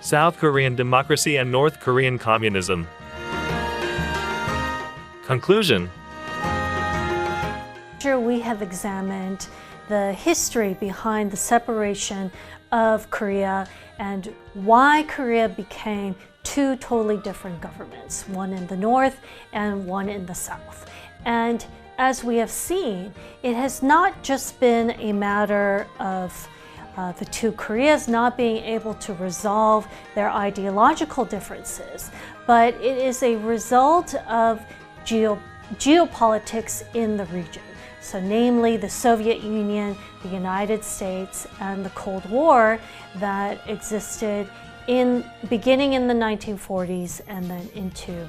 South Korean democracy and North Korean communism. Conclusion. Here we have examined the history behind the separation of Korea and why Korea became two totally different governments, one in the north and one in the south. And as we have seen, it has not just been a matter of the two Koreas not being able to resolve their ideological differences, but it is a result of geopolitics in the region. So namely the Soviet Union, the United States, and the Cold War that existed beginning in the 1940s and then into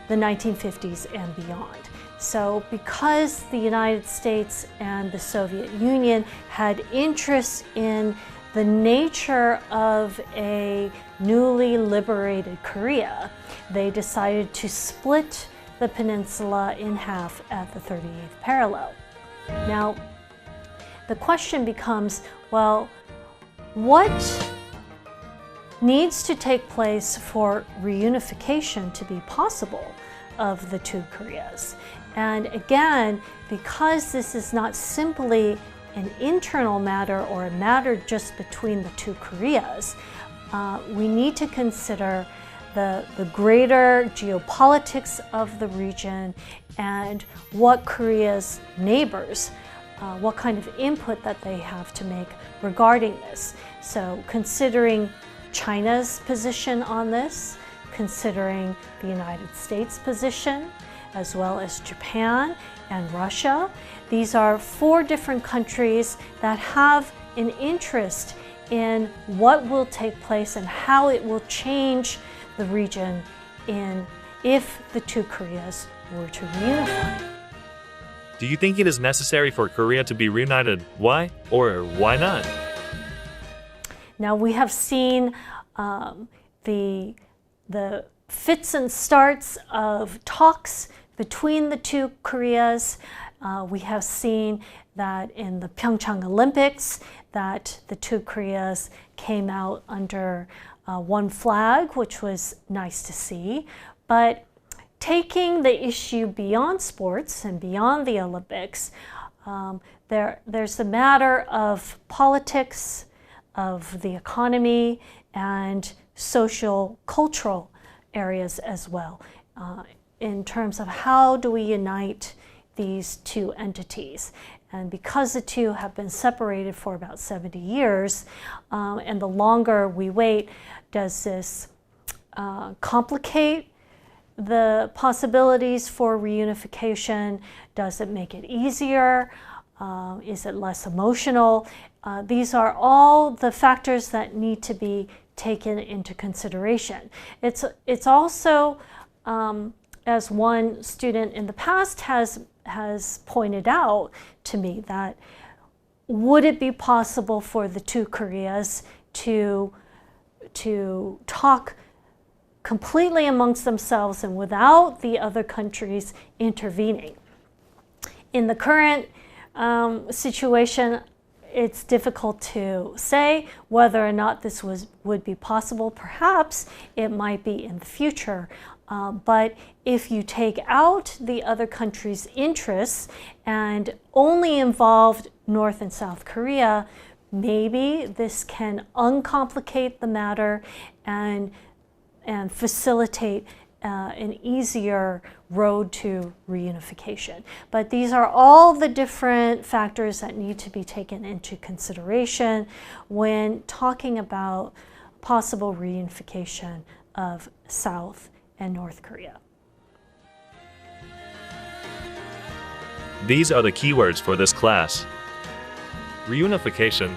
the 1950s and beyond. So because the United States and the Soviet Union had interest in the nature of a newly liberated Korea, they decided to split the peninsula in half at the 38th parallel. Now, the question becomes, well, what needs to take place for reunification to be possible of the two Koreas? And again, because this is not simply an internal matter or a matter just between the two Koreas, we need to consider the greater geopolitics of the region and what Korea's neighbors, what kind of input that they have to make regarding this. So considering China's position on this, considering the United States position, as well as Japan and Russia. These are four different countries that have an interest in what will take place and how it will change the region if the two Koreas were to reunify. Do you think it is necessary for Korea to be reunited? Why or why not? Now we have seen the fits and starts of talks between the two Koreas. We have seen that in the Pyeongchang Olympics that the two Koreas came out under one flag, which was nice to see. But taking the issue beyond sports and beyond the Olympics, there's a matter of politics, of the economy, and social, cultural areas as well, in terms of how do we unite these two entities. And because the two have been separated for about 70 years, and the longer we wait, does this complicate the possibilities for reunification? Does it make it easier? Is it less emotional? These are all the factors that need to be taken into consideration. It's also, as one student in the past has pointed out to me, that would it be possible for the two Koreas to talk completely amongst themselves and without the other countries intervening? In the current situation, it's difficult to say whether or not this would be possible. Perhaps it might be in the future. But if you take out the other countries' interests and only involved North and South Korea, maybe this can uncomplicate the matter and facilitate an easier road to reunification. But these are all the different factors that need to be taken into consideration when talking about possible reunification of South and North Korea. These are the keywords for this class: reunification,